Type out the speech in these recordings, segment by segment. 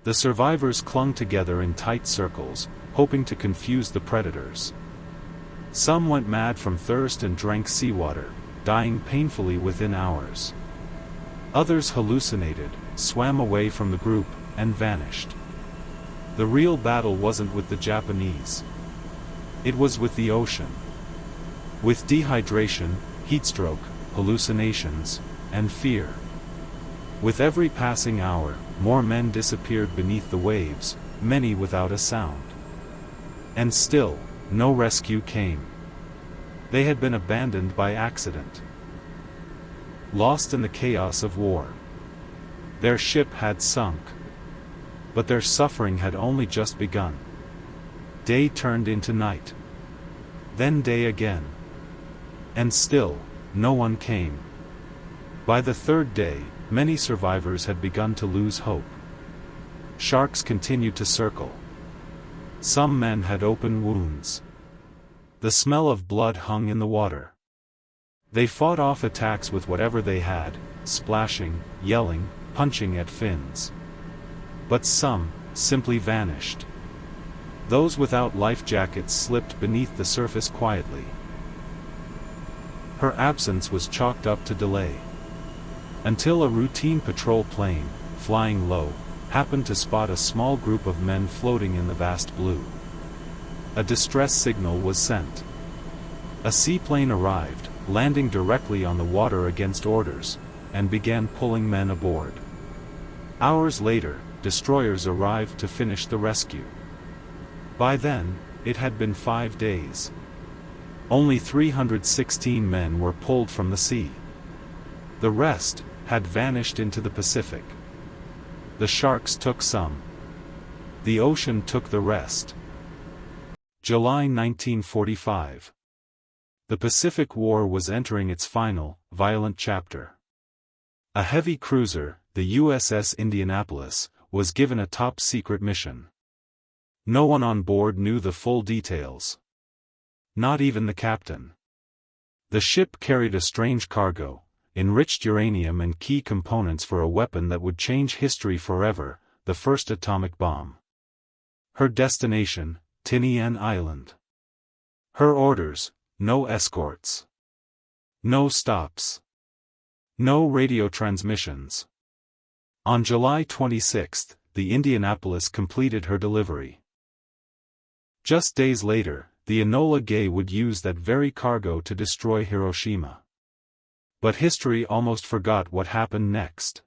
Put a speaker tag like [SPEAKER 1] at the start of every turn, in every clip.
[SPEAKER 1] The survivors clung together in tight circles, hoping to confuse the predators. Some went mad from thirst and drank seawater, dying painfully within hours. Others hallucinated, swam away from the group, and vanished. The real battle wasn't with the Japanese. It was with the ocean. With dehydration, heatstroke, hallucinations, and fear. With every passing hour, more men disappeared beneath the waves, many without a sound. And still, no rescue came. They had been abandoned by accident. Lost in the chaos of war. Their ship had sunk. But their suffering had only just begun. Day turned into night. Then day again. And still, no one came. By the third day, many survivors had begun to lose hope. Sharks continued to circle. Some men had open wounds. The smell of blood hung in the water. They fought off attacks with whatever they had, splashing, yelling, punching at fins. But some simply vanished. Those without life jackets slipped beneath the surface quietly. Her absence was chalked up to delay. Until a routine patrol plane, flying low, happened to spot a small group of men floating in the vast blue. A distress signal was sent. A seaplane arrived, landing directly on the water against orders, and began pulling men aboard. Hours later, destroyers arrived to finish the rescue. By then, it had been 5 days. Only 316 men were pulled from the sea. The rest had vanished into the Pacific. The sharks took some. The ocean took the rest. July 1945. The Pacific War was entering its final, violent chapter. A heavy cruiser, the USS Indianapolis, was given a top-secret mission. No one on board knew the full details. Not even the captain. The ship carried a strange cargo, enriched uranium and key components for a weapon that would change history forever, the first atomic bomb. Her destination, Tinian Island. Her orders, no escorts. No stops. No radio transmissions. On July 26, the Indianapolis completed her delivery. Just days later, the Enola Gay would use that very cargo to destroy Hiroshima. But history almost forgot what happened next.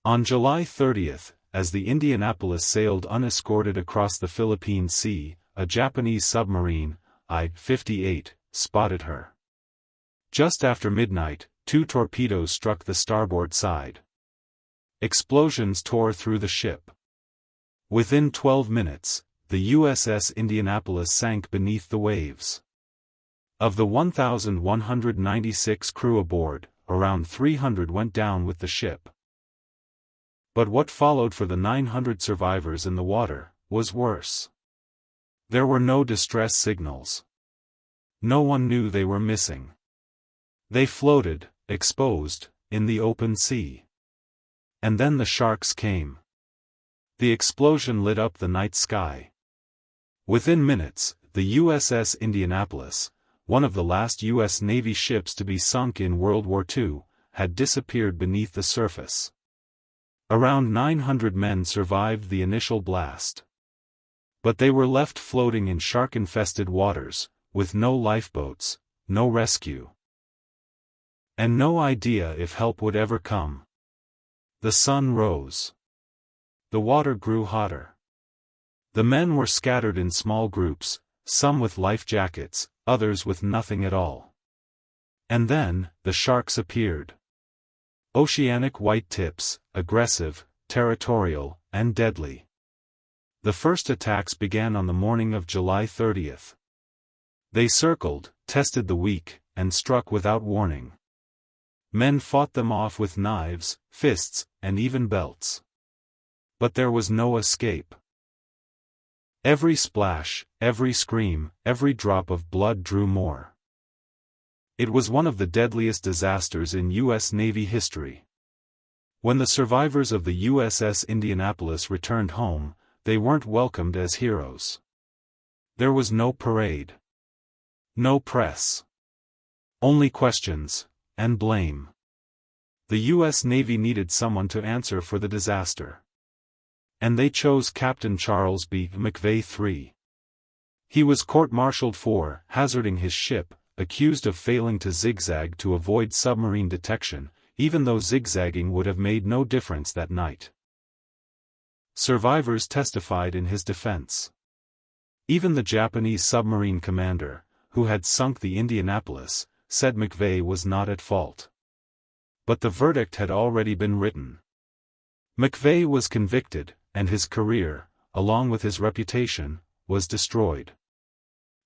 [SPEAKER 1] On July 30, as the Indianapolis sailed unescorted across the Philippine Sea, a Japanese submarine, I-58, spotted her. Just after midnight, 2 torpedoes struck the starboard side. Explosions tore through the ship. Within 12 minutes, the USS Indianapolis sank beneath the waves. Of the 1,196 crew aboard, around 300 went down with the ship. But what followed for the 900 survivors in the water was worse. There were no distress signals. No one knew they were missing. They floated, exposed, in the open sea. And then the sharks came. The explosion lit up the night sky. Within minutes, the USS Indianapolis, one of the last U.S. Navy ships to be sunk in World War II, had disappeared beneath the surface. Around 900 men survived the initial blast. But they were left floating in shark-infested waters, with no lifeboats, no rescue. And no idea if help would ever come. The sun rose. The water grew hotter. The men were scattered in small groups, some with life jackets, others with nothing at all. And then, the sharks appeared. Oceanic white tips, aggressive, territorial, and deadly. The first attacks began on the morning of July 30. They circled, tested the weak, and struck without warning. Men fought them off with knives, fists, and even belts. But there was no escape. Every splash, every scream, every drop of blood drew more. It was one of the deadliest disasters in U.S. Navy history. When the survivors of the USS Indianapolis returned home, they weren't welcomed as heroes. There was no parade. No press. Only questions, and blame. The U.S. Navy needed someone to answer for the disaster. And they chose Captain Charles B. McVay III. He was court-martialed for hazarding his ship, accused of failing to zigzag to avoid submarine detection, even though zigzagging would have made no difference that night. Survivors testified in his defense. Even the Japanese submarine commander, who had sunk the Indianapolis, said McVay was not at fault. But the verdict had already been written. McVay was convicted, and his career, along with his reputation, was destroyed.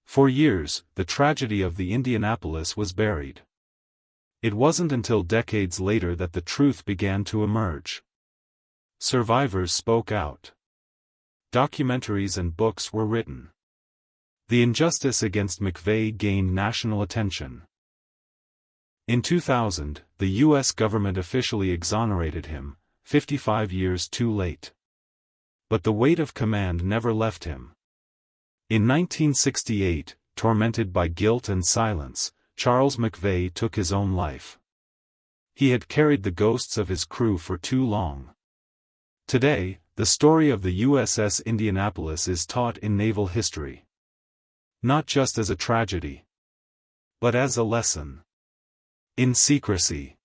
[SPEAKER 1] For years, the tragedy of the Indianapolis was buried. It wasn't until decades later that the truth began to emerge. Survivors spoke out. Documentaries and books were written. The injustice against McVay gained national attention. In 2000, the U.S. government officially exonerated him, 55 years too late. But the weight of command never left him. In 1968, tormented by guilt and silence, Charles McVay took his own life. He had carried the ghosts of his crew for too long. Today, the story of the USS Indianapolis is taught in naval history. Not just as a tragedy, but as a lesson. In secrecy.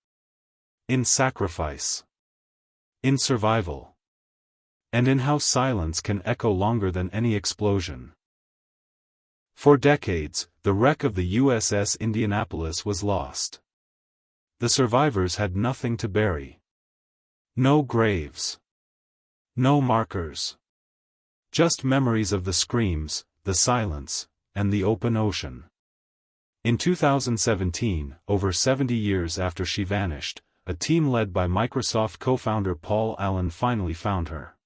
[SPEAKER 1] In sacrifice. In survival. And in how silence can echo longer than any explosion. For decades, the wreck of the USS Indianapolis was lost. The survivors had nothing to bury. No graves. No markers. Just memories of the screams, the silence, and the open ocean. In 2017, over 70 years after she vanished, a team led by Microsoft co-founder Paul Allen finally found her.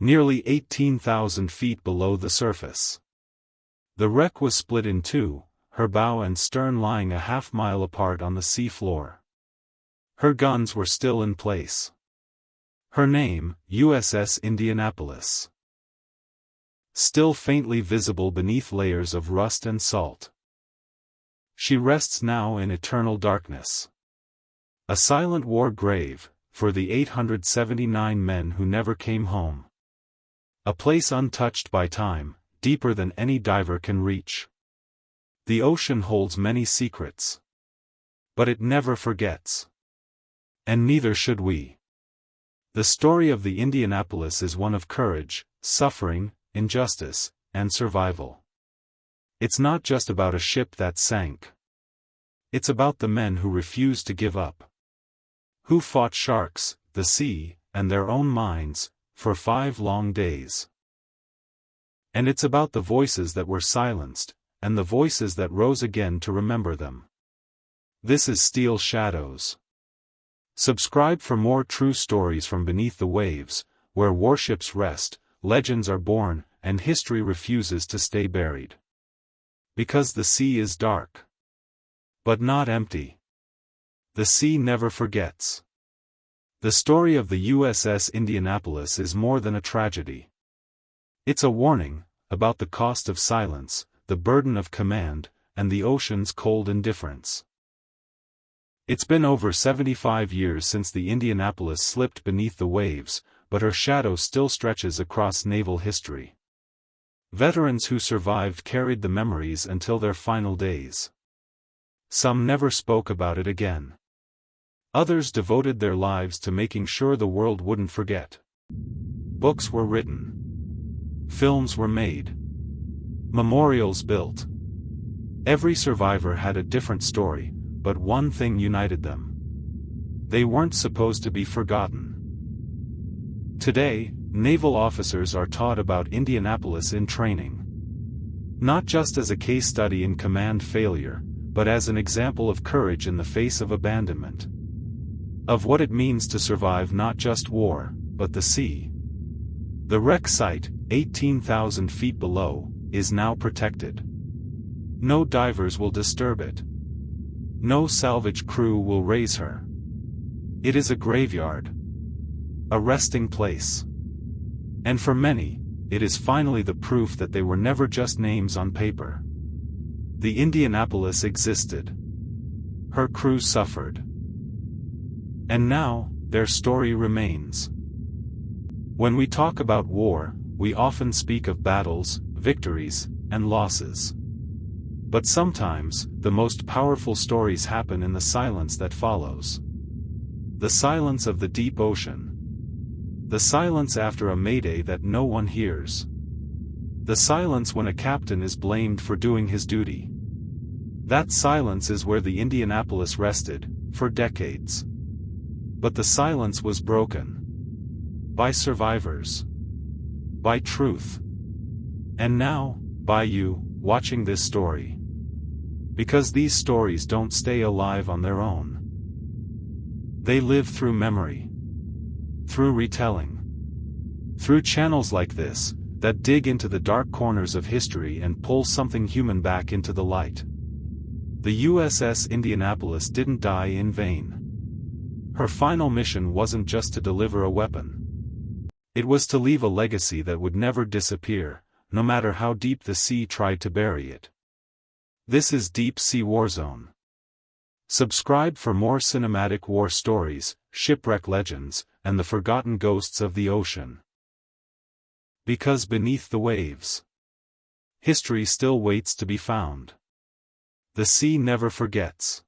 [SPEAKER 1] Nearly 18,000 feet below the surface. The wreck was split in two, her bow and stern lying a half-mile apart on the sea floor. Her guns were still in place. Her name, USS Indianapolis. Still faintly visible beneath layers of rust and salt. She rests now in eternal darkness. A silent war grave, for the 879 men who never came home. A place untouched by time, deeper than any diver can reach. The ocean holds many secrets. But it never forgets. And neither should we. The story of the Indianapolis is one of courage, suffering, injustice, and survival. It's not just about a ship that sank. It's about the men who refused to give up. Who fought sharks, the sea, and their own minds, for 5 long days. And it's about the voices that were silenced, and the voices that rose again to remember them. This is Steel Shadows. Subscribe for more true stories from beneath the waves, where warships rest, legends are born, and history refuses to stay buried. Because the sea is dark. But not empty. The sea never forgets. The story of the USS Indianapolis is more than a tragedy. It's a warning, about the cost of silence, the burden of command, and the ocean's cold indifference. It's been over 75 years since the Indianapolis slipped beneath the waves, but her shadow still stretches across naval history. Veterans who survived carried the memories until their final days. Some never spoke about it again. Others devoted their lives to making sure the world wouldn't forget. Books were written. Films were made. Memorials built. Every survivor had a different story, but one thing united them. They weren't supposed to be forgotten. Today, naval officers are taught about Indianapolis in training. Not just as a case study in command failure, but as an example of courage in the face of abandonment. Of what it means to survive not just war, but the sea. The wreck site, 18,000 feet below, is now protected. No divers will disturb it. No salvage crew will raise her. It is a graveyard. A resting place. And for many, it is finally the proof that they were never just names on paper. The Indianapolis existed. Her crew suffered. And now, their story remains. When we talk about war, we often speak of battles, victories, and losses. But sometimes, the most powerful stories happen in the silence that follows. The silence of the deep ocean. The silence after a mayday that no one hears. The silence when a captain is blamed for doing his duty. That silence is where the Indianapolis rested, for decades. But the silence was broken. By survivors. By truth. And now, by you, watching this story. Because these stories don't stay alive on their own. They live through memory. Through retelling. Through channels like this, that dig into the dark corners of history and pull something human back into the light. The USS Indianapolis didn't die in vain. Her final mission wasn't just to deliver a weapon. It was to leave a legacy that would never disappear, no matter how deep the sea tried to bury it. This is Deep Sea Warzone. Subscribe for more cinematic war stories, shipwreck legends, and the forgotten ghosts of the ocean. Because beneath the waves, history still waits to be found. The sea never forgets.